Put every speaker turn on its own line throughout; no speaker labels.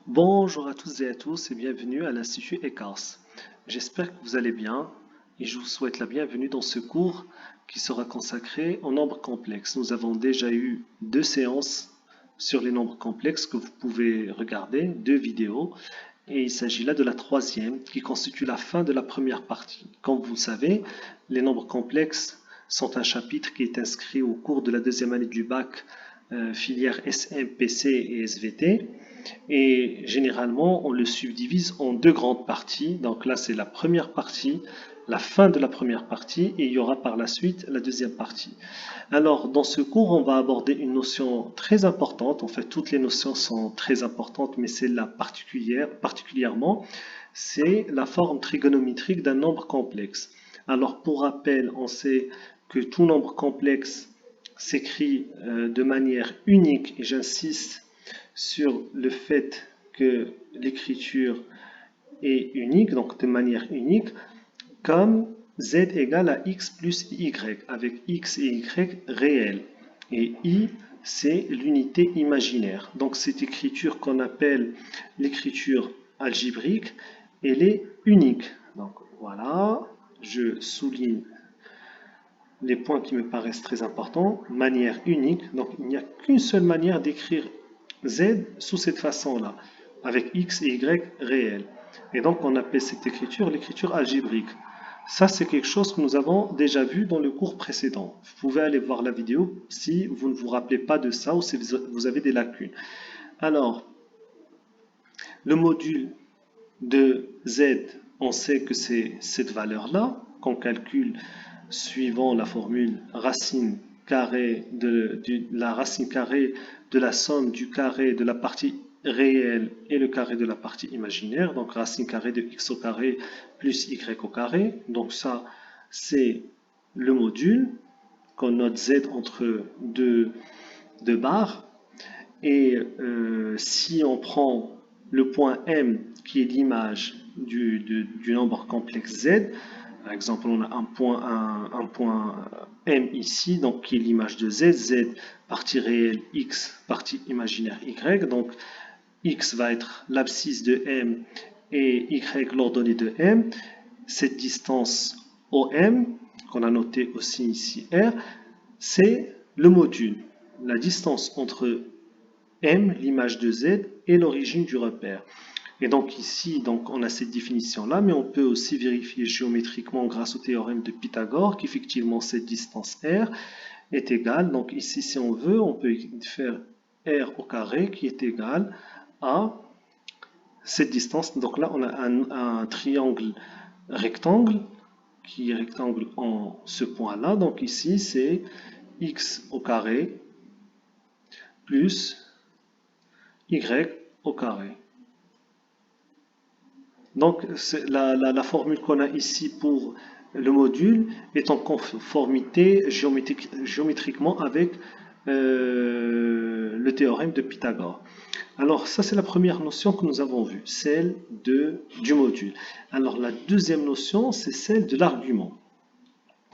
Bonjour à tous et à tous et bienvenue à l'Institut ECARS. J'espère que vous allez bien et je vous souhaite la bienvenue dans ce cours qui sera consacré aux nombres complexes. Nous avons déjà eu 2 séances sur les nombres complexes que vous pouvez regarder, 2 vidéos, et il s'agit là de la troisième qui constitue la fin de la première partie. Comme vous le savez, les nombres complexes sont un chapitre qui est inscrit au cours de la deuxième année du bac, filière SM, PC et SVT. Et généralement, on le subdivise en 2 grandes parties. Donc là, c'est la première partie, la fin de la première partie, et il y aura par la suite la deuxième partie. Alors, dans ce cours, on va aborder une notion très importante. En fait, toutes les notions sont très importantes, mais celle-là particulièrement, c'est la forme trigonométrique d'un nombre complexe. Alors, pour rappel, on sait que tout nombre complexe s'écrit de manière unique, et j'insiste sur le fait que l'écriture est unique, donc de manière unique, comme z égale à x plus y, avec x et y réels. Et i, c'est l'unité imaginaire. Donc cette écriture qu'on appelle l'écriture algébrique, elle est unique. Donc voilà, je souligne les points qui me paraissent très importants. Manière unique, donc il n'y a qu'une seule manière d'écrire z sous cette façon-là, avec x et y réels. Et donc on appelle cette écriture l'écriture algébrique. Ça, c'est quelque chose que nous avons déjà vu dans le cours précédent. Vous pouvez aller voir la vidéo si vous ne vous rappelez pas de ça ou si vous avez des lacunes. Alors, le module de z, on sait que c'est cette valeur-là qu'on calcule suivant la formule racine carrée de la racine carrée de la somme du carré de la partie réelle et le carré de la partie imaginaire, donc racine carrée de x au carré plus y au carré. Donc ça, c'est le module qu'on note z entre deux barres. Et si on prend le point M qui est l'image du nombre complexe Z, par exemple on a un point M ici, donc qui est l'image de Z, Z partie réelle X, partie imaginaire Y, donc X va être l'abscisse de M et Y l'ordonnée de M. Cette distance OM, qu'on a noté aussi ici R, c'est le module, la distance entre M, l'image de Z, et l'origine du repère. Et donc ici, donc, on a cette définition-là, mais on peut aussi vérifier géométriquement grâce au théorème de Pythagore qu'effectivement cette distance R est égale. Donc ici, si on veut, on peut faire R au carré qui est égal à cette distance. Donc là, on a un triangle rectangle qui est rectangle en ce point-là. Donc ici, c'est x au carré plus y au carré. Donc la formule qu'on a ici pour le module est en conformité géométriquement avec le théorème de Pythagore. Alors ça c'est la première notion que nous avons vue, celle du module. Alors la deuxième notion c'est celle de l'argument.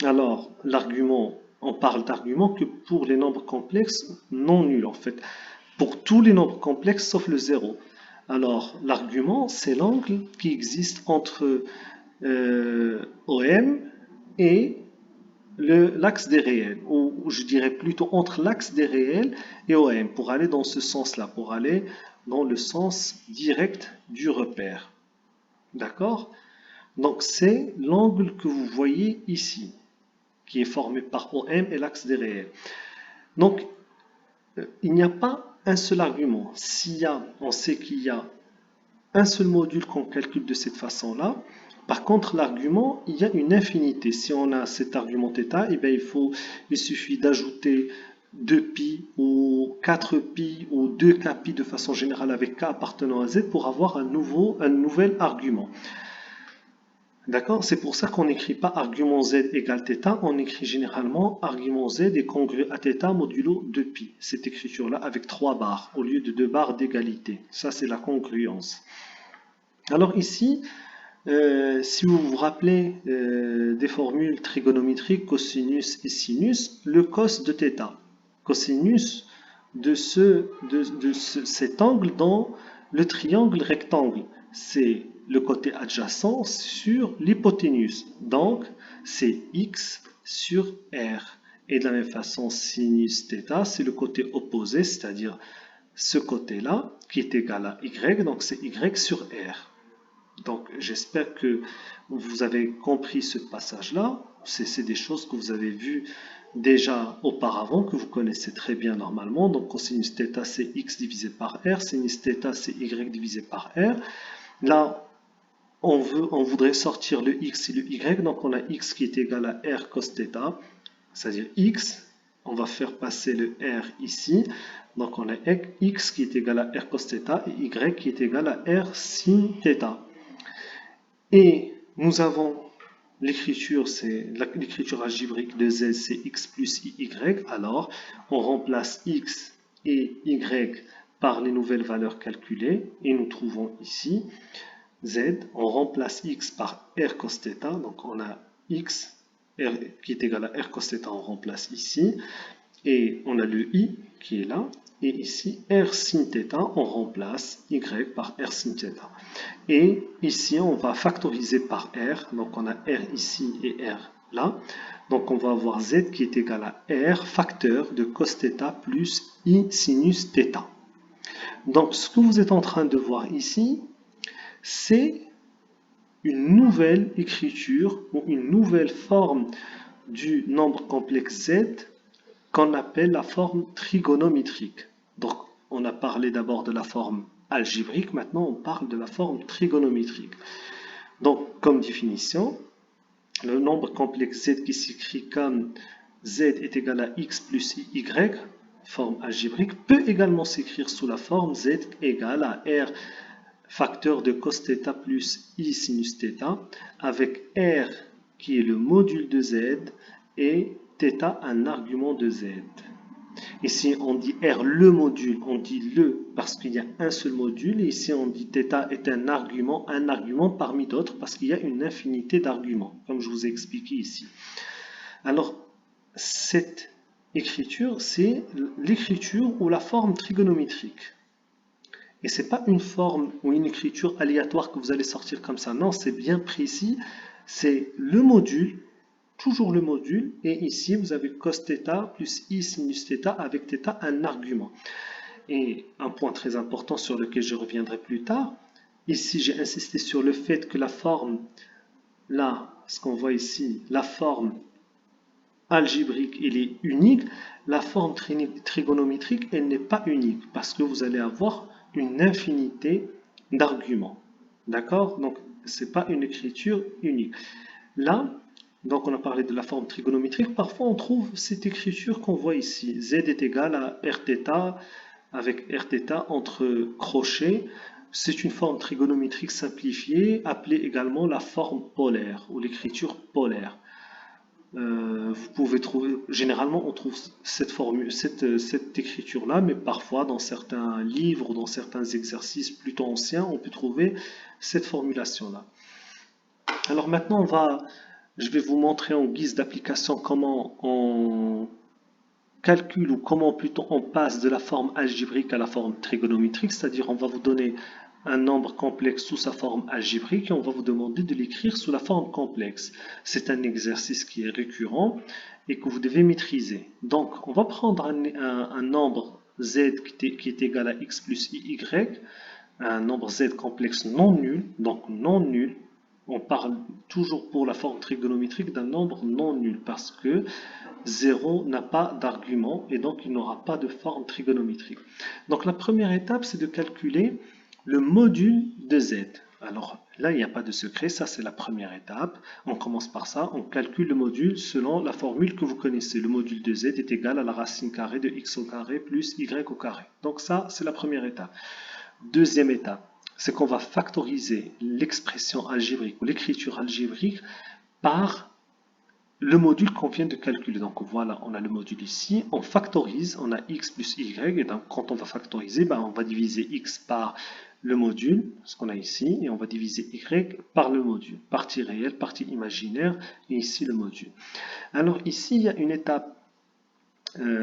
Alors l'argument, on parle d'argument que pour les nombres complexes non nuls en fait. Pour tous les nombres complexes sauf le 0. Alors, l'argument, c'est l'angle qui existe entre OM et l'axe des réels, ou je dirais plutôt entre l'axe des réels et OM, pour aller dans ce sens-là, pour aller dans le sens direct du repère. D'accord? Donc, c'est l'angle que vous voyez ici, qui est formé par OM et l'axe des réels. Donc, il n'y a pas un seul argument. On sait qu'il y a un seul module qu'on calcule de cette façon-là. Par contre, l'argument, il y a une infinité. Si on a cet argument θ, eh bien, il suffit d'ajouter 2π ou 4π ou 2kπ de façon générale avec k appartenant à z pour avoir un nouvel argument. D'accord? C'est pour ça qu'on n'écrit pas argument z égale θ, on écrit généralement argument z est congru à θ modulo 2π. Cette écriture-là avec 3 barres au lieu de 2 barres d'égalité. Ça, c'est la congruence. Alors ici, si vous vous rappelez des formules trigonométriques cosinus et sinus, le cos de θ, cosinus de cet angle dans Le triangle rectangle, c'est le côté adjacent sur l'hypoténuse. Donc, c'est x sur r. Et de la même façon, sinus θ, c'est le côté opposé, c'est-à-dire ce côté-là, qui est égal à y, donc c'est y sur r. Donc, j'espère que vous avez compris ce passage-là. C'est des choses que vous avez vues déjà auparavant, que vous connaissez très bien normalement. Donc, cosinus θ, c'est x divisé par r. Sinus θ, c'est y divisé par r. Là, on voudrait sortir le x et le y. Donc, on a x qui est égal à r cos θ, c'est-à-dire x. On va faire passer le r ici. Donc, on a x qui est égal à r cos θ et y qui est égal à r sin θ. Et nous avons l'écriture, c'est l'écriture algébrique de z, c'est x plus y. Alors, on remplace x et y par les nouvelles valeurs calculées et nous trouvons ici z. On remplace x par r cos θ, donc on a x r, qui est égal à r cos θ, on remplace ici. Et on a le i qui est là. Et ici, r sin θ, on remplace y par r sin θ. Et ici, on va factoriser par r. Donc, on a r ici et r là. Donc, on va avoir z qui est égal à r facteur de cos θ plus i sinus θ. Donc, ce que vous êtes en train de voir ici, c'est une nouvelle écriture ou une nouvelle forme du nombre complexe z qu'on appelle la forme trigonométrique. Donc, on a parlé d'abord de la forme algébrique, maintenant on parle de la forme trigonométrique. Donc, comme définition, le nombre complexe z qui s'écrit comme z est égal à x plus y, forme algébrique, peut également s'écrire sous la forme z égale à r facteur de cos θ plus i sinus θ, avec r qui est le module de z et θ un argument de z. Ici on dit R le module, on dit le parce qu'il y a un seul module, et ici on dit θ est un argument parmi d'autres parce qu'il y a une infinité d'arguments, comme je vous ai expliqué ici. Alors cette écriture, c'est l'écriture ou la forme trigonométrique. Et ce n'est pas une forme ou une écriture aléatoire que vous allez sortir comme ça, non, c'est bien précis, c'est le module, toujours le module, et ici vous avez cos θ plus i sinus θ avec θ un argument. Et un point très important sur lequel je reviendrai plus tard, ici j'ai insisté sur le fait que la forme, là, ce qu'on voit ici, la forme algébrique, elle est unique, la forme trigonométrique, elle n'est pas unique, parce que vous allez avoir une infinité d'arguments. D'accord? Donc, ce n'est pas une écriture unique. Là, donc on a parlé de la forme trigonométrique. Parfois, on trouve cette écriture qu'on voit ici. Z est égal à Rθ avec Rθ entre crochets. C'est une forme trigonométrique simplifiée, appelée également la forme polaire ou l'écriture polaire. Vous pouvez trouver, généralement on trouve cette écriture-là, mais parfois dans certains livres ou dans certains exercices plutôt anciens, on peut trouver cette formulation-là. Alors maintenant, je vais vous montrer en guise d'application comment on calcule ou comment plutôt on passe de la forme algébrique à la forme trigonométrique, c'est-à-dire on va vous donner un nombre complexe sous sa forme algébrique et on va vous demander de l'écrire sous la forme complexe. C'est un exercice qui est récurrent et que vous devez maîtriser. Donc on va prendre un nombre z qui est égal à x plus y, un nombre z complexe non nul, donc non nul. On parle toujours pour la forme trigonométrique d'un nombre non nul parce que 0 n'a pas d'argument et donc il n'aura pas de forme trigonométrique. Donc la première étape, c'est de calculer le module de z. Alors là, il n'y a pas de secret, ça c'est la première étape. On commence par ça, on calcule le module selon la formule que vous connaissez. Le module de z est égal à la racine carrée de x au carré plus y au carré. Donc ça, c'est la première étape. Deuxième étape, c'est qu'on va factoriser l'expression algébrique ou l'écriture algébrique par le module qu'on vient de calculer. Donc voilà, on a le module ici, on factorise, on a x plus y, et donc quand on va factoriser, on va diviser x par le module, ce qu'on a ici, et on va diviser y par le module, partie réelle, partie imaginaire, et ici le module. Alors ici, il y a une étape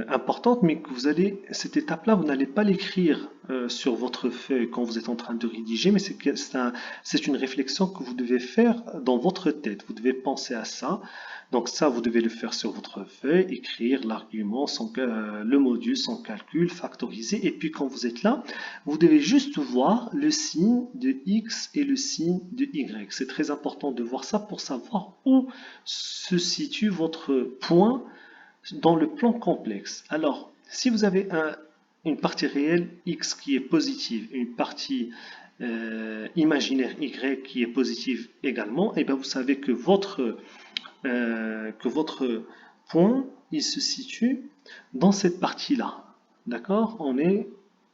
importante, mais que vous allez, cette étape-là, vous n'allez pas l'écrire sur votre feuille quand vous êtes en train de rédiger, mais c'est une réflexion que vous devez faire dans votre tête. Vous devez penser à ça. Donc ça, vous devez le faire sur votre feuille, écrire l'argument, le module, son calcul, factoriser. Et puis quand vous êtes là, vous devez juste voir le signe de X et le signe de Y. C'est très important de voir ça pour savoir où se situe votre point dans le plan complexe. Alors, si vous avez une partie réelle X qui est positive, une partie imaginaire Y qui est positive également, et bien vous savez que votre point, il se situe dans cette partie-là. D'accord? On est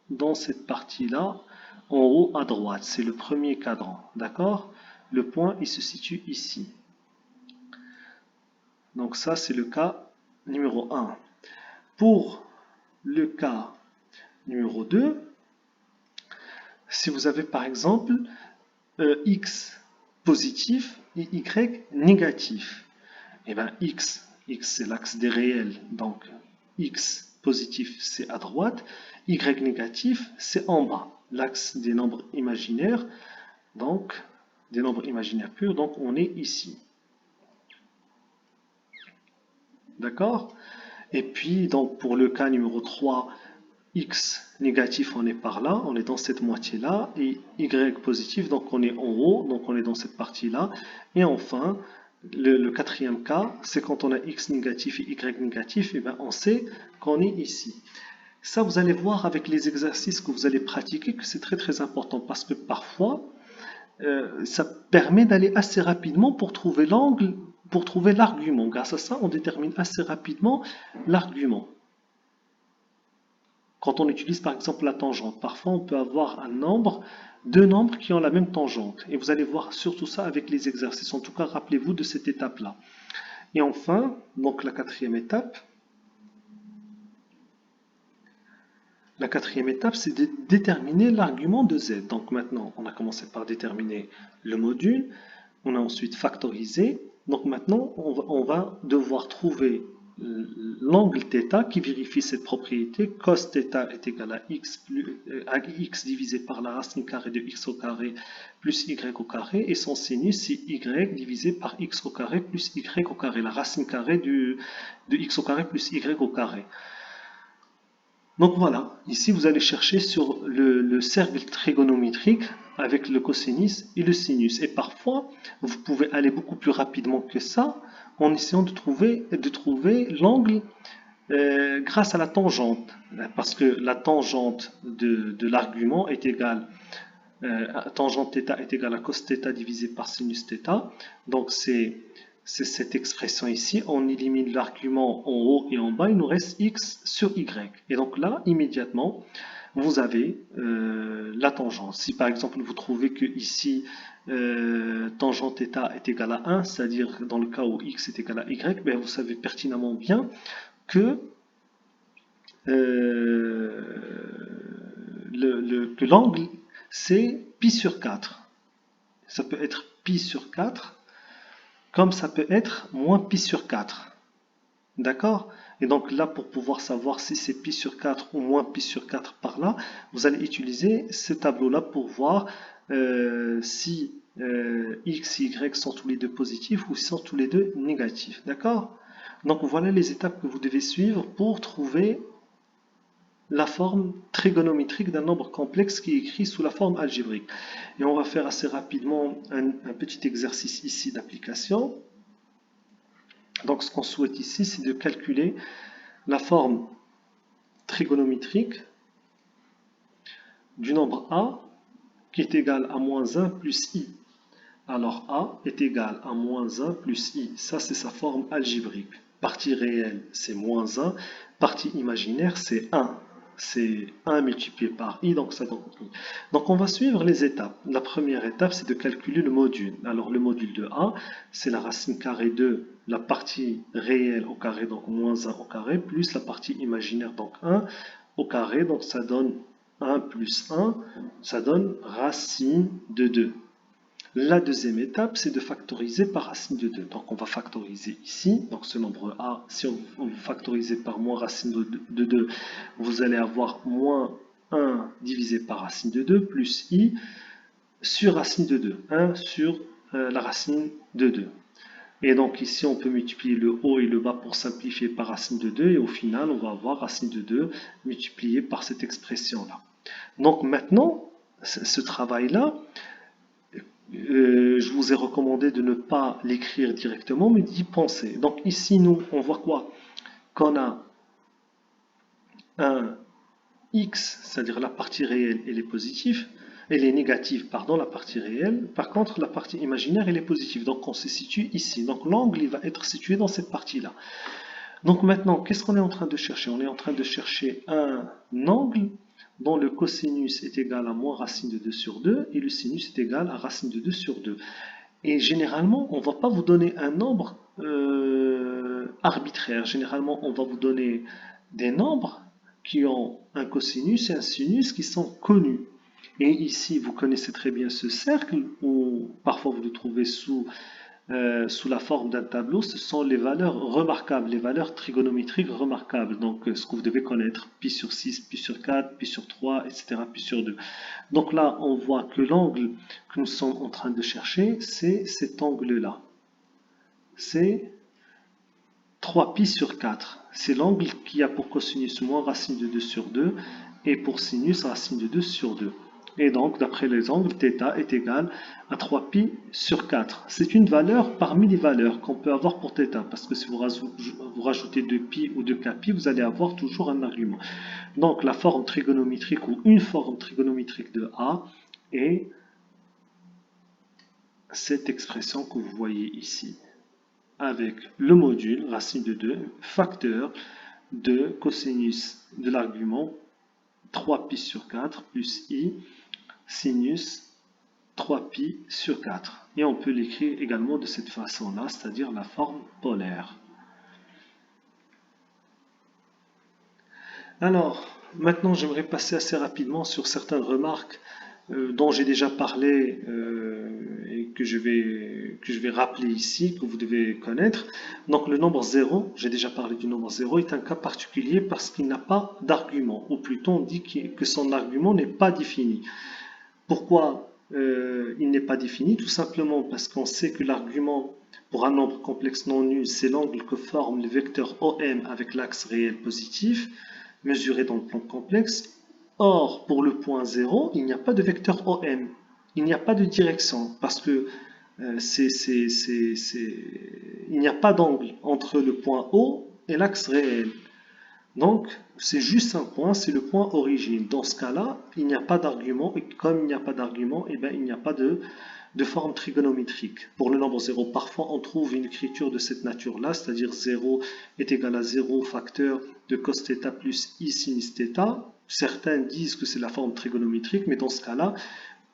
dans cette partie-là, en haut à droite. C'est le premier cadran. D'accord? Le point, il se situe ici. Donc ça, c'est le cas numéro 1. Pour le cas numéro 2, si vous avez par exemple X positif et Y négatif, et bien X c'est l'axe des réels, donc X positif c'est à droite, Y négatif c'est en bas, l'axe des nombres imaginaires, donc des nombres imaginaires purs, donc on est ici. D'accord? Et puis donc pour le cas numéro 3, X négatif, on est par là, on est dans cette moitié-là, et Y positif, donc on est en haut, donc on est dans cette partie-là. Et enfin, le quatrième cas, c'est quand on a X négatif et Y négatif, et bien on sait qu'on est ici. Ça, vous allez voir avec les exercices que vous allez pratiquer que c'est très très important parce que parfois, ça permet d'aller assez rapidement pour trouver l'angle, pour trouver l'argument. Grâce à ça, on détermine assez rapidement l'argument. Quand on utilise par exemple la tangente, parfois on peut avoir deux nombres qui ont la même tangente. Et vous allez voir surtout ça avec les exercices. En tout cas, rappelez-vous de cette étape-là. Et enfin, donc la quatrième étape, c'est de déterminer l'argument de z. Donc maintenant, on a commencé par déterminer le module, on a ensuite factorisé. Donc maintenant, on va devoir trouver l'angle θ qui vérifie cette propriété. Cos θ est égal à x divisé par la racine carrée de x au carré plus y au carré. Et son sinus, c'est y divisé par x au carré plus y au carré. La racine carrée de x au carré plus y au carré. Donc voilà, ici vous allez chercher sur le cercle trigonométrique avec le cosinus et le sinus. Et parfois, vous pouvez aller beaucoup plus rapidement que ça en essayant de trouver l'angle grâce à la tangente. Parce que la tangente de l'argument est égale, tangente θ est égale à cos θ divisé par sinus θ. Donc c'est cette expression ici, on élimine l'argument en haut et en bas, il nous reste x sur y. Et donc là, immédiatement, vous avez la tangente. Si par exemple vous trouvez que ici, tangente θ est égale à 1, c'est-à-dire dans le cas où x est égal à y, ben vous savez pertinemment bien que l'angle, c'est pi sur 4. Ça peut être pi sur 4, comme ça peut être moins pi sur 4. D'accord? Et donc là, pour pouvoir savoir si c'est pi sur 4 ou moins pi sur 4 par là, vous allez utiliser ce tableau-là pour voir si x et y sont tous les deux positifs ou si sont tous les deux négatifs. D'accord? Donc voilà les étapes que vous devez suivre pour trouver la forme trigonométrique d'un nombre complexe qui est écrit sous la forme algébrique. Et on va faire assez rapidement un petit exercice ici d'application. Donc ce qu'on souhaite ici, c'est de calculer la forme trigonométrique du nombre a qui est égal à moins 1 plus i. Alors a est égal à moins 1 plus i. Ça, c'est sa forme algébrique. Partie réelle, c'est moins 1. Partie imaginaire, c'est 1. C'est 1 multiplié par i, donc ça donne i. Donc on va suivre les étapes. La première étape, c'est de calculer le module. Alors le module de a, c'est la racine carrée de la partie réelle au carré, donc moins 1 au carré, plus la partie imaginaire, donc 1 au carré, donc ça donne 1 plus 1, ça donne racine de 2. La deuxième étape, c'est de factoriser par racine de 2. Donc on va factoriser ici, donc ce nombre A, si on factorise par moins racine de 2, vous allez avoir moins 1 divisé par racine de 2 plus I sur racine de 2, 1 sur la racine de 2. Et donc ici, on peut multiplier le haut et le bas pour simplifier par racine de 2. Et au final, on va avoir racine de 2 multiplié par cette expression-là. Donc maintenant, ce travail-là, je vous ai recommandé de ne pas l'écrire directement, mais d'y penser. Donc ici, nous, on voit quoi? Qu'on a un x, c'est-à-dire la partie réelle, elle est positive. Elle est négative, pardon, la partie réelle. Par contre, la partie imaginaire, elle est positive. Donc, on se situe ici. Donc, l'angle, il va être situé dans cette partie-là. Donc, maintenant, qu'est-ce qu'on est en train de chercher? On est en train de chercher un angle dont le cosinus est égal à moins racine de 2 sur 2 et le sinus est égal à racine de 2 sur 2. Et généralement, on ne va pas vous donner un nombre arbitraire. Généralement, on va vous donner des nombres qui ont un cosinus et un sinus qui sont connus. Et ici, vous connaissez très bien ce cercle, ou parfois vous le trouvez sous la forme d'un tableau. Ce sont les valeurs remarquables, les valeurs trigonométriques remarquables. Donc, ce que vous devez connaître, pi sur 6, pi sur 4, pi sur 3, etc., pi sur 2. Donc là, on voit que l'angle que nous sommes en train de chercher, c'est cet angle-là. C'est 3pi sur 4. C'est l'angle qui a pour cosinus moins racine de 2 sur 2 et pour sinus racine de 2 sur 2. Et donc, d'après les angles, θ est égal à 3pi sur 4. C'est une valeur parmi les valeurs qu'on peut avoir pour θ, parce que si vous rajoutez 2pi ou 2kpi, vous allez avoir toujours un argument. Donc, la forme trigonométrique ou une forme trigonométrique de A est cette expression que vous voyez ici, avec le module racine de 2, facteur de cosinus de l'argument 3pi sur 4 plus i sinus 3pi sur 4. Et on peut l'écrire également de cette façon-là, c'est-à-dire la forme polaire. Alors, maintenant j'aimerais passer assez rapidement sur certaines remarques dont j'ai déjà parlé et que je vais rappeler ici, que vous devez connaître. Donc le nombre 0, j'ai déjà parlé du nombre 0, est un cas particulier parce qu'il n'a pas d'argument, ou plutôt on dit que son argument n'est pas défini. Pourquoi il n'est pas défini? Tout simplement parce qu'on sait que l'argument pour un nombre complexe non nul, c'est l'angle que forme le vecteur OM avec l'axe réel positif, mesuré dans le plan complexe. Or, pour le point 0, il n'y a pas de vecteur OM, il n'y a pas de direction, parce que il n'y a pas d'angle entre le point O et l'axe réel. Donc, c'est juste un point, c'est le point origine. Dans ce cas-là, il n'y a pas d'argument, et comme il n'y a pas d'argument, eh bien, il n'y a pas de forme trigonométrique. Pour le nombre 0, parfois on trouve une écriture de cette nature-là, c'est-à-dire 0 est égal à 0 facteur de cos θ plus i sinus θ. Certains disent que c'est la forme trigonométrique, mais dans ce cas-là,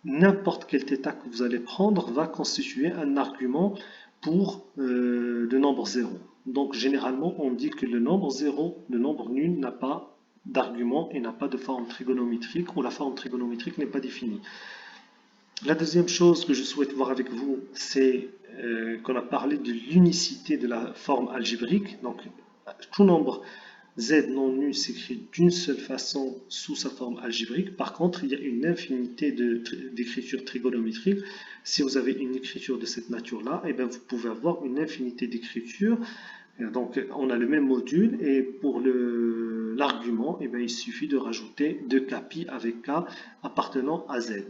n'importe quel θ que vous allez prendre va constituer un argument pour le nombre 0. Donc généralement, on dit que le nombre 0, le nombre nul, n'a pas d'argument et n'a pas de forme trigonométrique, ou la forme trigonométrique n'est pas définie. La deuxième chose que je souhaite voir avec vous, c'est qu'on a parlé de l'unicité de la forme algébrique. Donc tout nombre z non nul s'écrit d'une seule façon sous sa forme algébrique. Par contre, il y a une infinité d'écritures trigonométriques. Si vous avez une écriture de cette nature-là, eh bien, vous pouvez avoir une infinité d'écritures. Donc, on a le même module et pour l'argument, eh bien, il suffit de rajouter 2kpi avec k appartenant à z.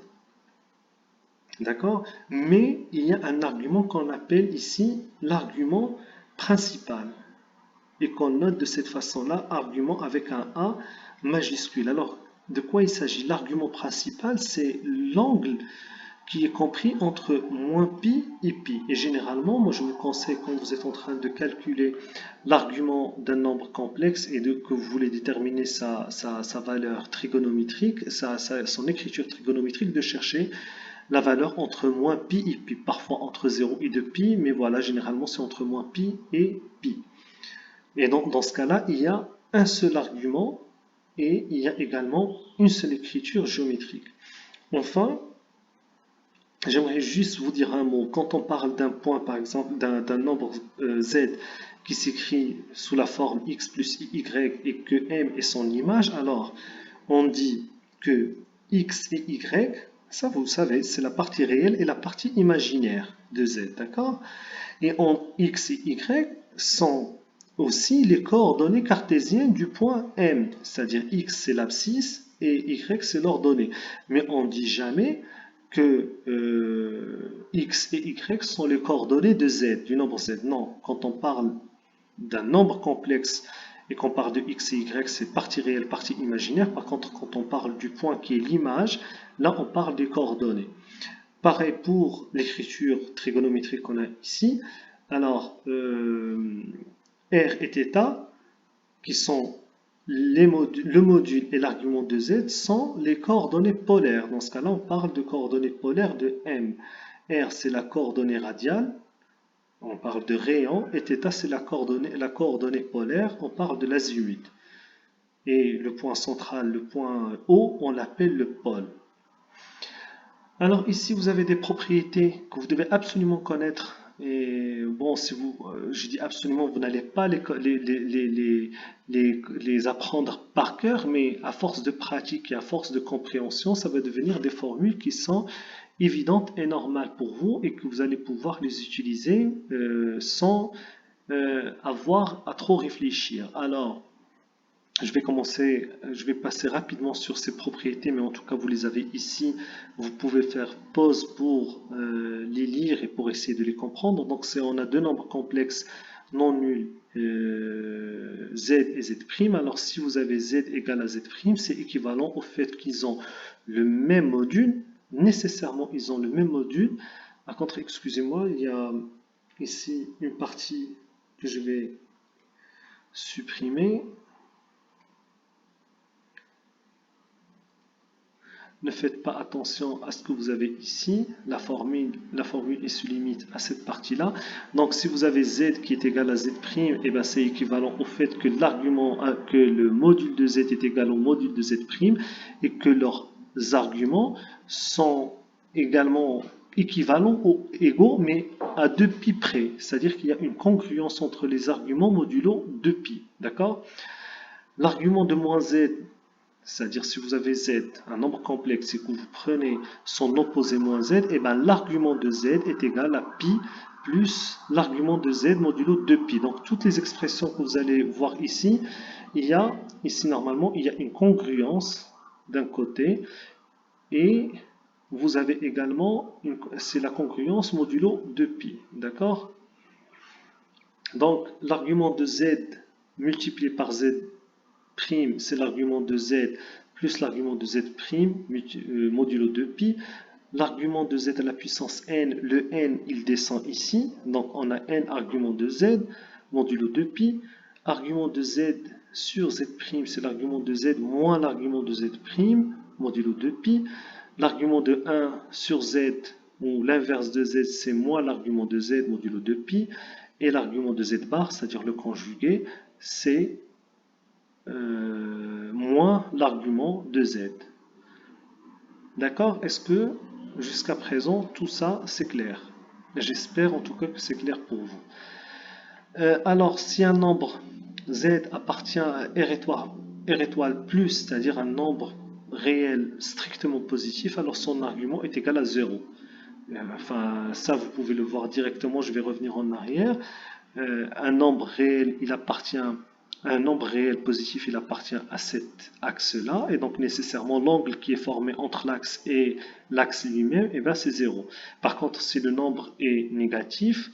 D'accord? Mais il y a un argument qu'on appelle ici l'argument principal, et qu'on note de cette façon-là, argument avec un A majuscule. Alors, de quoi il s'agit? L'argument principal, c'est l'angle qui est compris entre moins pi et pi. Et généralement, moi je vous conseille, quand vous êtes en train de calculer l'argument d'un nombre complexe et que vous voulez déterminer sa valeur trigonométrique, son écriture trigonométrique, de chercher la valeur entre moins pi et pi. Parfois entre 0 et 2 pi, mais voilà, généralement c'est entre moins pi et pi. Et donc, dans ce cas-là, il y a un seul argument et il y a également une seule écriture géométrique. Enfin, j'aimerais juste vous dire un mot. Quand on parle d'un point, par exemple, d'un nombre z qui s'écrit sous la forme x plus y et que m est son image, alors on dit que x et y, ça vous savez, c'est la partie réelle et la partie imaginaire de z, d'accord? Et en x et y sont aussi les coordonnées cartésiennes du point M, c'est-à-dire x c'est l'abscisse et y c'est l'ordonnée. Mais on ne dit jamais que x et y sont les coordonnées de z, du nombre z. Non, quand on parle d'un nombre complexe et qu'on parle de x et y, c'est partie réelle, partie imaginaire. Par contre, quand on parle du point qui est l'image, là on parle des coordonnées. Pareil pour l'écriture trigonométrique qu'on a ici. Alors, R et θ, qui sont le module et l'argument de Z, sont les coordonnées polaires. Dans ce cas-là, on parle de coordonnées polaires de M. R, c'est la coordonnée radiale, on parle de rayon, et θ, c'est la coordonnée polaire, on parle de l'azimut. Et le point central, le point O, on l'appelle le pôle. Alors ici, vous avez des propriétés que vous devez absolument connaître. Et bon, si vous, je dis absolument, vous n'allez pas les apprendre par cœur, mais à force de pratique et à force de compréhension, ça va devenir des formules qui sont évidentes et normales pour vous et que vous allez pouvoir les utiliser sans avoir à trop réfléchir. Alors, je vais passer rapidement sur ces propriétés, mais en tout cas vous les avez ici. Vous pouvez faire pause pour les lire et pour essayer de les comprendre. Donc on a deux nombres complexes non nuls, z et z'. Alors si vous avez z égale à z', c'est équivalent au fait qu'ils ont le même module. Nécessairement, ils ont le même module. Par contre, excusez-moi, il y a ici une partie que je vais supprimer. Ne faites pas attention à ce que vous avez ici. La formule est sous limite à cette partie-là. Donc, si vous avez z qui est égal à z', et ben c'est équivalent au fait que que le module de z est égal au module de z' et que leurs arguments sont également équivalents ou égaux, mais à 2π près. C'est-à-dire qu'il y a une congruence entre les arguments modulo 2π. D'accord? L'argument de moins z, c'est-à-dire si vous avez z, un nombre complexe, et que vous prenez son opposé moins z, et bien l'argument de z est égal à pi plus l'argument de z modulo 2π. Donc toutes les expressions que vous allez voir ici, normalement, il y a une congruence d'un côté, et vous avez également, c'est la congruence modulo 2π. D'accord? Donc l'argument de z multiplié par z', c'est l'argument de z plus l'argument de z' modulo 2π. L'argument de z à la puissance n, le n il descend ici, donc on a n argument de z modulo 2π. Argument de z sur z', c'est l'argument de z moins l'argument de z' modulo 2π. L'argument de 1 sur z, ou l'inverse de z, c'est moins l'argument de z modulo 2π. Et l'argument de z bar, c'est-à-dire le conjugué, c'est moins l'argument de z. D'accord? Est-ce que jusqu'à présent tout ça c'est clair? J'espère en tout cas que c'est clair pour vous. Alors si un nombre z appartient à R étoile plus, c'est-à-dire un nombre réel strictement positif, alors son argument est égal à 0. Enfin, ça vous pouvez le voir directement, je vais revenir en arrière. Un nombre réel, un nombre réel positif, il appartient à cet axe-là, et donc nécessairement l'angle qui est formé entre l'axe et l'axe lui-même, et ben c'est 0. Par contre, si le nombre est négatif,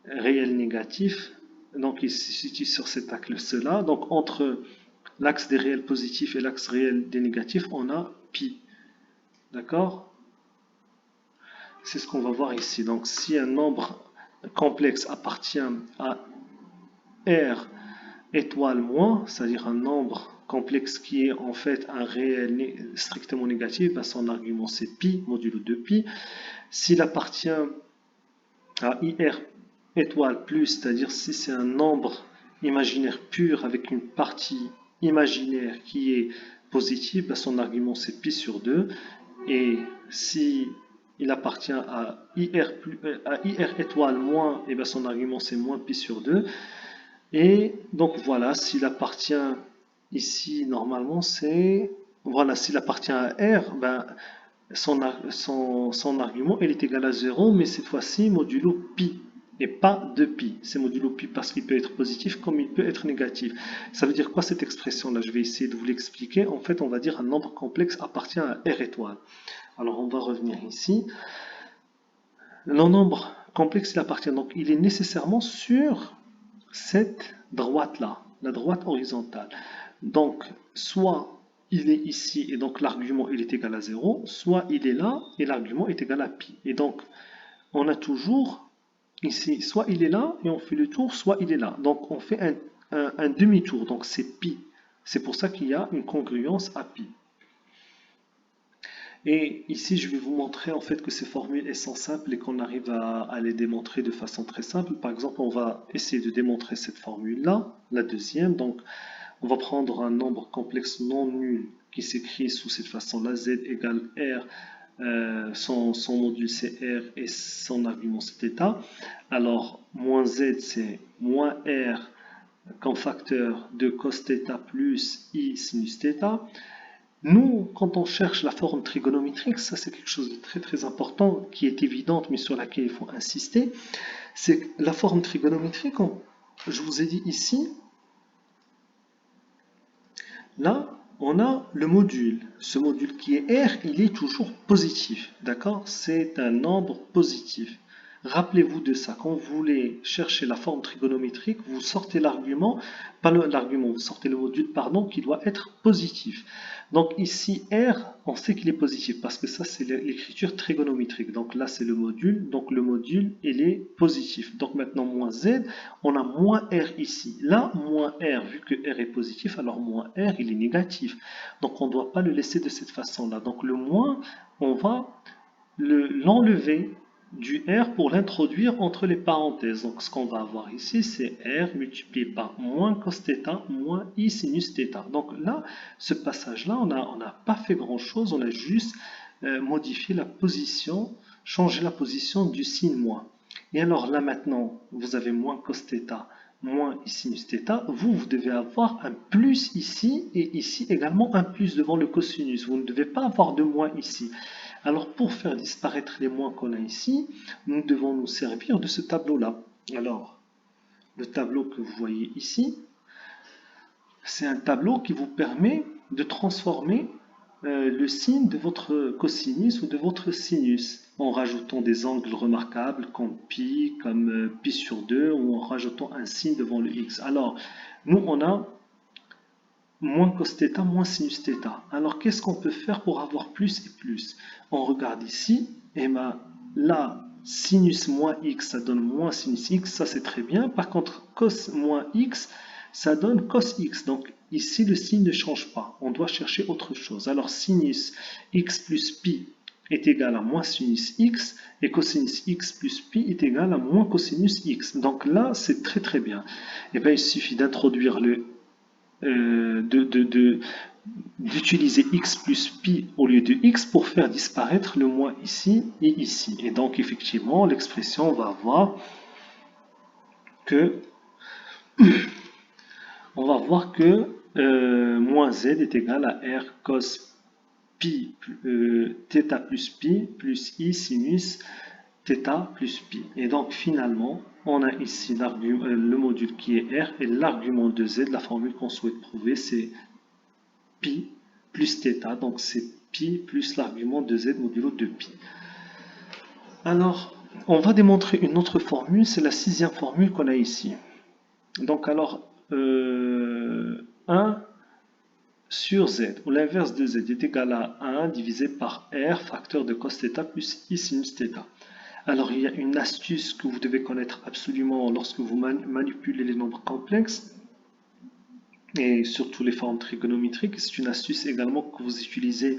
réel négatif, donc il se situe sur cet axe-là, donc entre l'axe des réels positifs et l'axe réel des négatifs, on a pi. D'accord? C'est ce qu'on va voir ici. Donc si un nombre complexe appartient à R étoile moins, c'est-à-dire un nombre complexe qui est en fait un réel strictement négatif, ben son argument c'est pi modulo 2π. S'il appartient à IR étoile plus, c'est-à-dire si c'est un nombre imaginaire pur avec une partie imaginaire qui est positive, ben son argument c'est pi sur 2. Et si il appartient à IR étoile moins, et bien son argument c'est moins pi sur 2. Et donc voilà, s'il appartient ici, normalement c'est... Voilà, s'il appartient à R, ben, son argument il est égal à 0, mais cette fois-ci modulo pi, et pas de pi. C'est modulo pi parce qu'il peut être positif comme il peut être négatif. Ça veut dire quoi cette expression-là? Je vais essayer de vous l'expliquer. En fait, on va dire un nombre complexe appartient à R étoile. Alors on va revenir ici. Le nombre complexe il appartient, donc il est nécessairement sur cette droite-là, la droite horizontale. Donc, soit il est ici et donc l'argument il est égal à 0, soit il est là et l'argument est égal à pi. Et donc, on a toujours ici, soit il est là et on fait le tour, soit il est là. Donc, on fait un demi-tour, donc c'est pi. C'est pour ça qu'il y a une congruence à pi. Et ici, je vais vous montrer en fait que ces formules sont simples et qu'on arrive à les démontrer de façon très simple. Par exemple, on va essayer de démontrer cette formule-là, la deuxième. Donc, on va prendre un nombre complexe non nul qui s'écrit sous cette façon-là, z égale r, son module c'est r et son argument c'est θ. Alors, moins z c'est moins r comme facteur de cos θ plus i sinus θ. Nous, quand on cherche la forme trigonométrique, ça c'est quelque chose de très très important, qui est évidente, mais sur laquelle il faut insister, c'est que la forme trigonométrique, je vous ai dit ici, là, on a le module. Ce module qui est R, il est toujours positif, d'accord? C'est un nombre positif. Rappelez-vous de ça. Quand vous voulez chercher la forme trigonométrique, vous sortez l'argument, pas l'argument, vous sortez le module, pardon, qui doit être positif. Donc ici, R, on sait qu'il est positif parce que ça, c'est l'écriture trigonométrique. Donc là, c'est le module. Donc le module, il est positif. Donc maintenant, moins Z, on a moins R ici. Là, moins R, vu que R est positif, alors moins R, il est négatif. Donc on ne doit pas le laisser de cette façon-là. Donc le moins, on va l'enlever du R pour l'introduire entre les parenthèses. Donc ce qu'on va avoir ici, c'est R multiplié par moins cos θ moins I sinus θ. Donc là, ce passage-là, on n'a pas fait grand-chose, on a juste modifié la position, changé la position du signe moins. Et alors là maintenant, vous avez moins cos θ moins I sinus θ, vous devez avoir un plus ici et ici également un plus devant le cosinus. Vous ne devez pas avoir de moins ici. Alors pour faire disparaître les moins qu'on a ici, nous devons nous servir de ce tableau-là. Alors, le tableau que vous voyez ici, c'est un tableau qui vous permet de transformer le signe de votre cosinus ou de votre sinus en rajoutant des angles remarquables comme pi, comme pi sur 2 ou en rajoutant un signe devant le x. Alors, nous on a moins cos θ, moins sinus θ. Alors, qu'est-ce qu'on peut faire pour avoir plus et plus? On regarde ici, et bien là, sinus moins x, ça donne moins sinus x, ça c'est très bien. Par contre, cos moins x, ça donne cos x. Donc, ici, le signe ne change pas. On doit chercher autre chose. Alors, sinus x plus pi est égal à moins sinus x, et cosinus x plus pi est égal à moins cosinus x. Donc là, c'est très très bien. Et bien, il suffit d'introduire d'utiliser x plus pi au lieu de x pour faire disparaître le moins ici et ici. Et donc effectivement, l'expression va avoir que moins z est égal à r cos pi θ plus i sinus θ plus pi. Et donc finalement, on a ici le module qui est R et l'argument de Z, la formule qu'on souhaite prouver, c'est pi plus θ. Donc c'est pi plus l'argument de Z modulo de pi. Alors, on va démontrer une autre formule, c'est la sixième formule qu'on a ici. Donc alors, 1 sur Z, ou l'inverse de Z est égal à 1 divisé par R, facteur de cos θ plus I sinus θ. Alors, il y a une astuce que vous devez connaître absolument lorsque vous manipulez les nombres complexes et surtout les formes trigonométriques. C'est une astuce également que vous utilisez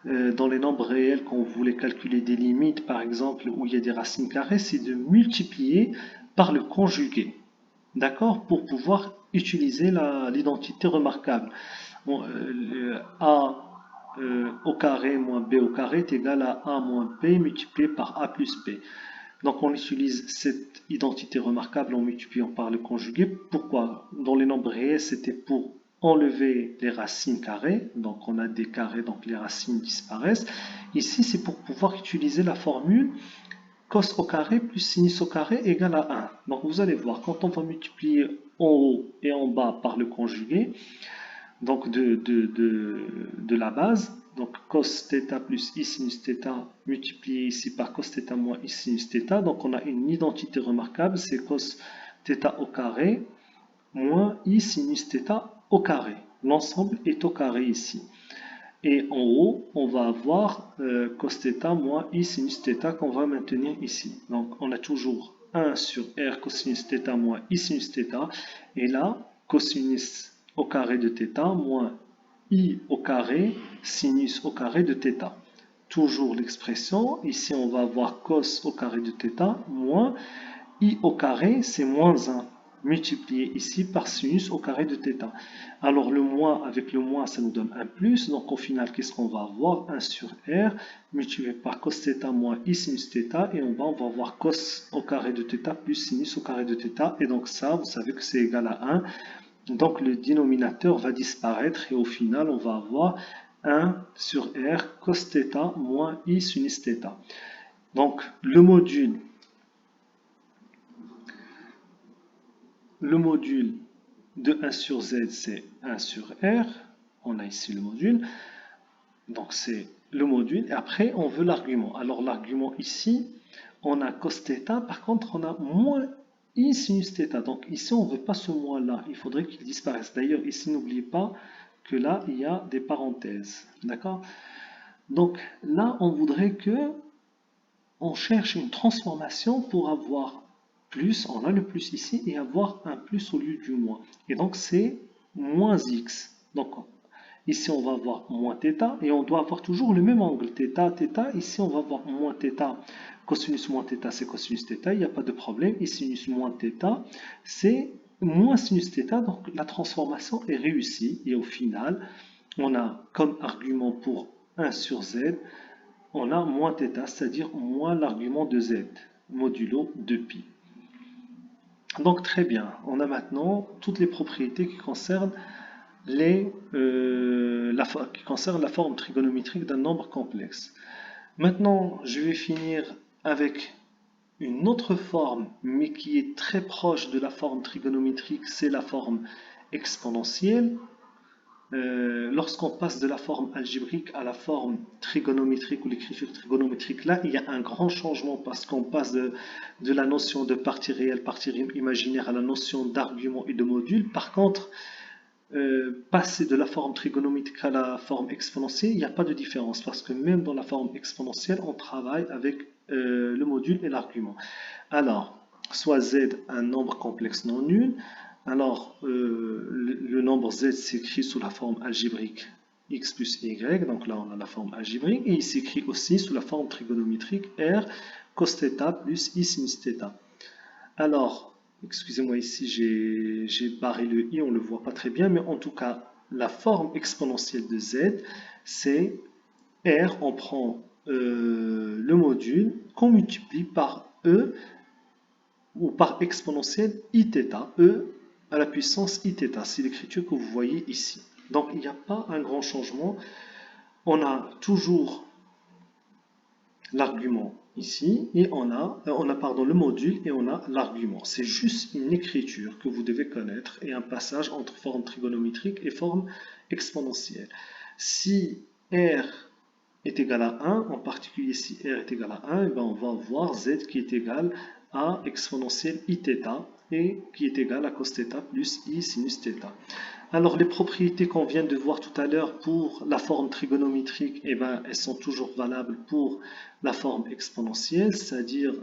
dans les nombres réels quand vous voulez calculer des limites, par exemple, où il y a des racines carrées, c'est de multiplier par le conjugué, d'accord, pour pouvoir utiliser l'identité remarquable. Bon, au carré moins b au carré est égal à a moins b multiplié par a plus b. Donc on utilise cette identité remarquable en multipliant par le conjugué. Pourquoi? Dans les nombres réels, c'était pour enlever les racines carrées. Donc on a des carrés, donc les racines disparaissent. Ici, c'est pour pouvoir utiliser la formule cos au carré plus sinus au carré égale à 1. Donc vous allez voir, quand on va multiplier en haut et en bas par le conjugué, donc de la base, donc cos θ plus i sinus θ multiplié ici par cos θ moins i sinus θ, donc on a une identité remarquable, c'est cos θ au carré moins i sinus θ au carré. L'ensemble est au carré ici. Et en haut, on va avoir cos θ moins i sinus θ qu'on va maintenir ici. Donc on a toujours 1 sur r cosinus θ moins i sinus θ. Et là, cosinus au carré de θ moins i au carré sinus au carré de θ. Toujours l'expression. Ici, on va avoir cos au carré de θ moins i au carré, c'est moins 1 multiplié ici par sinus au carré de θ. Alors le moins avec le moins, ça nous donne un plus. Donc au final, qu'est-ce qu'on va avoir? 1 sur r multiplié par cos θ moins i sinus θ. Et en bas, on va avoir cos au carré de θ plus sinus au carré de θ. Et donc ça, vous savez que c'est égal à 1. Donc le dénominateur va disparaître et au final, on va avoir 1 sur r cos θ moins i sinus θ. Donc le module de 1 sur z, c'est 1 sur r. On a ici le module. Donc c'est le module. Et après, on veut l'argument. Alors l'argument ici, on a cos θ. Par contre, on a moins i sinus θ. Donc ici, on ne veut pas ce moins-là. Il faudrait qu'il disparaisse. D'ailleurs, ici, n'oubliez pas que là, il y a des parenthèses. D'accord? Donc là, on voudrait que on cherche une transformation pour avoir plus, on a le plus ici, et avoir un plus au lieu du moins. Et donc c'est moins x. Donc ici on va avoir moins θ, et on doit avoir toujours le même angle, θ. Ici on va avoir moins θ, cosinus moins θ, c'est cosinus θ, il n'y a pas de problème. Et sinus moins θ, c'est moins sinus θ, donc la transformation est réussie. Et au final, on a comme argument pour 1 sur z, on a moins θ, c'est-à-dire moins l'argument de z, modulo de pi. Donc très bien, on a maintenant toutes les propriétés qui concernent, la forme trigonométrique d'un nombre complexe. Maintenant, je vais finir avec une autre forme, mais qui est très proche de la forme trigonométrique, c'est la forme exponentielle. Lorsqu'on passe de la forme algébrique à la forme trigonométrique ou l'écriture trigonométrique, là il y a un grand changement parce qu'on passe de la notion de partie réelle, partie imaginaire à la notion d'argument et de module. Par contre, passer de la forme trigonométrique à la forme exponentielle, il n'y a pas de différence parce que même dans la forme exponentielle, on travaille avec le module et l'argument. Alors, soit z un nombre complexe non nul. Alors, le nombre z s'écrit sous la forme algébrique x plus y, donc là on a la forme algébrique, et il s'écrit aussi sous la forme trigonométrique r cos θ plus i sinus θ. Alors, excusez-moi ici j'ai barré le i, on ne le voit pas très bien, mais en tout cas, la forme exponentielle de z, c'est r, on prend le module qu'on multiplie par e ou par exponentielle iθ, e à la puissance iθ. C'est l'écriture que vous voyez ici. Donc il n'y a pas un grand changement. On a toujours l'argument ici et on a le module et on a l'argument. C'est juste une écriture que vous devez connaître et un passage entre forme trigonométrique et forme exponentielle. Si r est égal à 1, en particulier si r est égal à 1, et bien on va voir z qui est égal à exponentielle iθ et qui est égal à cos θ plus i sinus θ. Alors les propriétés qu'on vient de voir tout à l'heure pour la forme trigonométrique, eh ben, elles sont toujours valables pour la forme exponentielle, c'est-à-dire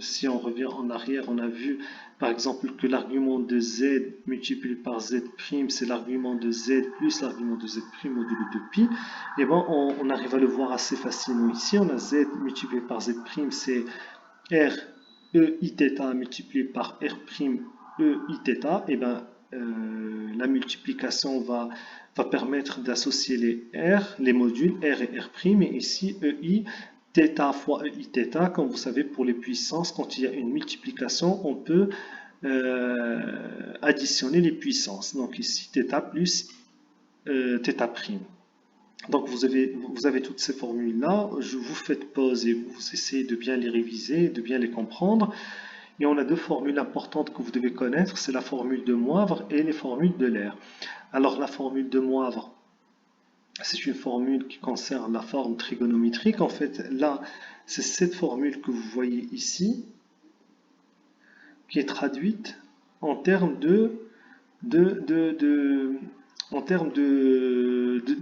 si on revient en arrière, on a vu par exemple que l'argument de z multiplié par z', c'est l'argument de z plus l'argument de z' modulo de pi. Et ben, on arrive à le voir assez facilement ici. On a z multiplié par z', c'est r e iθ multiplié par r' e iθ. Et ben, la multiplication va permettre d'associer les R, les modules R et R', et ici EI θ fois EI θ. Comme vous savez, pour les puissances, quand il y a une multiplication, on peut additionner les puissances. Donc ici θ plus θ'. Donc vous avez toutes ces formules-là. Vous faites pause et vous essayez de bien les réviser, de bien les comprendre. Et on a deux formules importantes que vous devez connaître, c'est la formule de Moivre et les formules de l'air. Alors la formule de Moivre, c'est une formule qui concerne la forme trigonométrique. En fait, là, c'est cette formule que vous voyez ici, qui est traduite en termes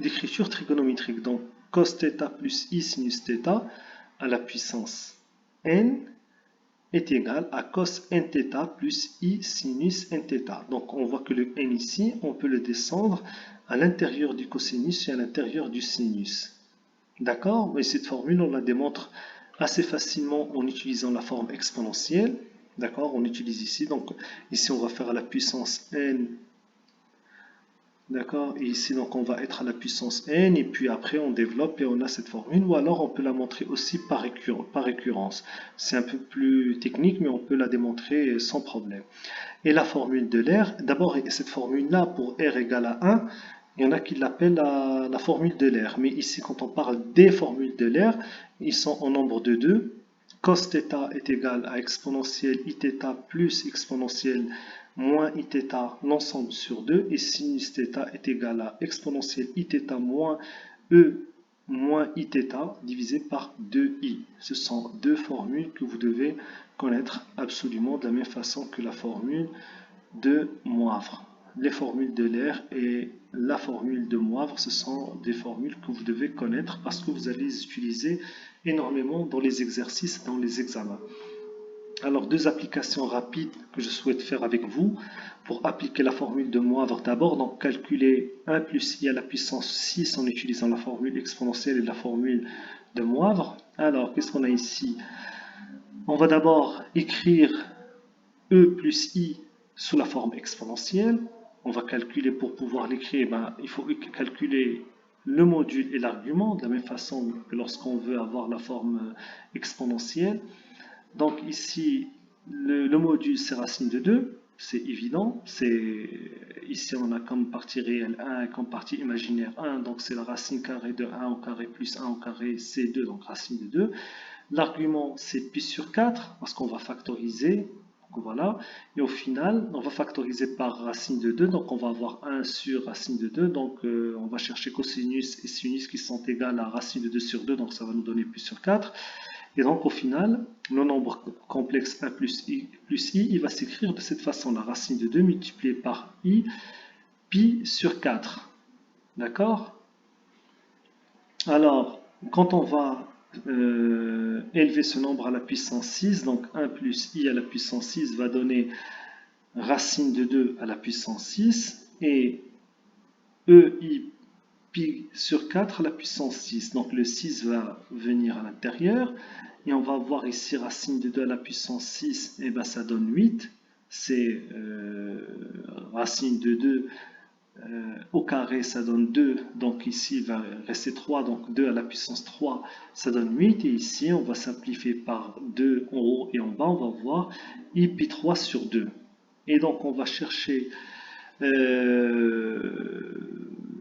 d'écriture trigonométrique. Donc, cos θ plus i sinus θ à la puissance n est égal à cos nθ plus i sinus nθ. Donc on voit que le n ici, on peut le descendre à l'intérieur du cosinus et à l'intérieur du sinus. D'accord? Mais cette formule, on la démontre assez facilement en utilisant la forme exponentielle. D'accord? On utilise ici. Donc ici, on va faire à la puissance n. D'accord? Et ici, donc, on va être à la puissance n, et puis après, on développe et on a cette formule, ou alors on peut la montrer aussi par récurrence. C'est un peu plus technique, mais on peut la démontrer sans problème. Et la formule de l'air, d'abord, cette formule-là, pour r égale à 1, il y en a qui l'appellent la formule de l'air. Mais ici, quand on parle des formules de l'air, ils sont en nombre de 2. Cos θ est égal à exponentielle iθ plus exponentielle moins iθ, l'ensemble sur 2, et sinus θ est égal à exponentielle iθ moins e moins iθ divisé par 2i. Ce sont deux formules que vous devez connaître absolument de la même façon que la formule de Moivre. Les formules de l'air et la formule de Moivre, ce sont des formules que vous devez connaître parce que vous allez les utiliser énormément dans les exercices, dans les examens. Alors, deux applications rapides que je souhaite faire avec vous pour appliquer la formule de Moivre. D'abord, donc calculer 1 plus i à la puissance 6 en utilisant la formule exponentielle et la formule de Moivre. Alors, qu'est-ce qu'on a ici? On va d'abord écrire e plus i sous la forme exponentielle. On va calculer, pour pouvoir l'écrire, il faut calculer le module et l'argument, de la même façon que lorsqu'on veut avoir la forme exponentielle. Donc ici, le module, c'est racine de 2, c'est évident. Ici, on a comme partie réelle 1 et comme partie imaginaire 1, donc c'est la racine carrée de 1 au carré plus 1 au carré, c'est 2, donc racine de 2. L'argument, c'est pi sur 4, parce qu'on va factoriser. Donc voilà, et au final, on va factoriser par racine de 2, donc on va avoir 1 sur racine de 2, donc on va chercher cosinus et sinus qui sont égales à racine de 2 sur 2, donc ça va nous donner pi sur 4. Et donc au final, le nombre complexe 1 plus i, il va s'écrire de cette façon, la racine de 2 multipliée par i, pi sur 4. D'accord? Alors, quand on va élever ce nombre à la puissance 6, donc 1 plus i à la puissance 6 va donner racine de 2 à la puissance 6, et ei pi sur 4 à la puissance 6. Donc le 6 va venir à l'intérieur, et on va avoir ici racine de 2 à la puissance 6, et bien ça donne 8. C'est racine de 2 au carré, ça donne 2, donc ici il va rester 3, donc 2 à la puissance 3, ça donne 8, et ici on va simplifier par 2 en haut et en bas, on va voir i pi 3 sur 2. Et donc on va chercher une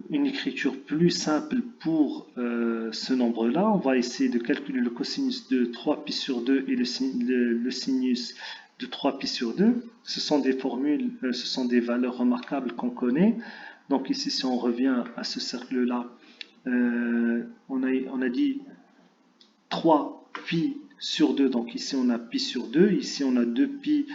écriture plus simple pour ce nombre-là. On va essayer de calculer le cosinus de 3pi sur 2 et le sinus de 3pi sur 2. Ce sont des formules, ce sont des valeurs remarquables qu'on connaît. Donc ici, si on revient à ce cercle-là, on a dit 3pi sur 2, donc ici on a pi sur 2, ici on a 2pi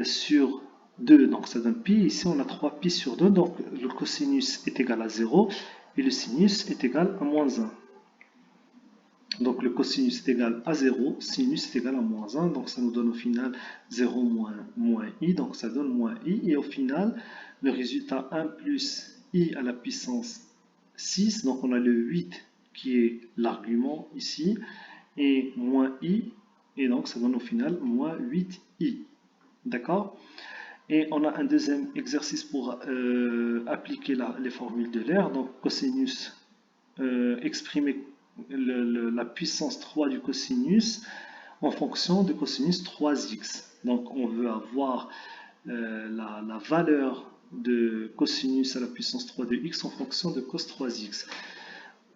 sur 2, donc ça donne pi, ici on a 3pi sur 2, donc le cosinus est égal à 0 et le sinus est égal à moins 1. Donc le cosinus est égal à 0, sinus est égal à moins 1, donc ça nous donne au final 0 moins i, donc ça donne moins i, et au final le résultat 1 plus i à la puissance 6, donc on a le 8 qui est l'argument ici, et moins i, et donc ça donne au final moins 8i. D'accord? Et on a un deuxième exercice pour appliquer les formules de l'air. Donc cosinus, exprimer la puissance 3 du cosinus en fonction de cosinus 3x. Donc on veut avoir la valeur de cosinus à la puissance 3 de x en fonction de cos 3x,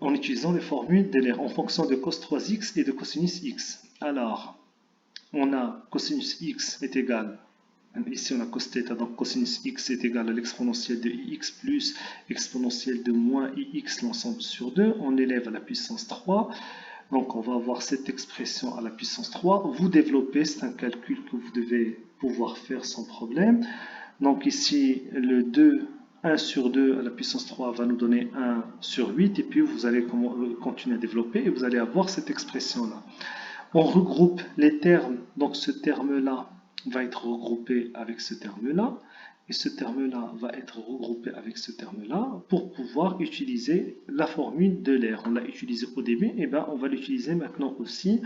en utilisant les formules de l'air en fonction de cos 3x et de cosinus x. Alors, on a cosinus x est égal, ici on a cos θ, donc cosinus x est égal à l'exponentielle de ix plus exponentielle de moins ix l'ensemble sur 2, on élève à la puissance 3. Donc on va avoir cette expression à la puissance 3. Vous développez, c'est un calcul que vous devez pouvoir faire sans problème. Donc ici, le 2, 1 sur 2 à la puissance 3 va nous donner 1 sur 8. Et puis vous allez continuer à développer et vous allez avoir cette expression-là. On regroupe les termes. Donc ce terme-là va être regroupé avec ce terme-là. Et ce terme-là va être regroupé avec ce terme-là pour pouvoir utiliser la formule de l'air. On l'a utilisé au début, et bien on va l'utiliser maintenant aussi.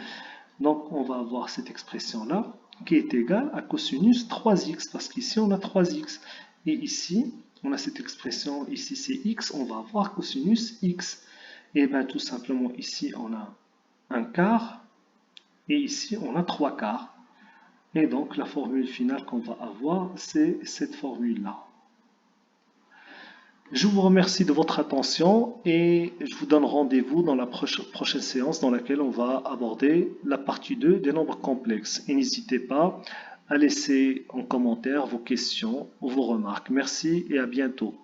Donc on va avoir cette expression-là qui est égale à cosinus 3x, parce qu'ici on a 3x. Et ici, on a cette expression, ici c'est x, on va avoir cosinus x. Et bien tout simplement ici on a un quart, et ici on a 3 quarts. Et donc la formule finale qu'on va avoir, c'est cette formule-là. Je vous remercie de votre attention et je vous donne rendez-vous dans la prochaine séance dans laquelle on va aborder la partie 2 des nombres complexes. Et n'hésitez pas à laisser en commentaire vos questions ou vos remarques. Merci et à bientôt.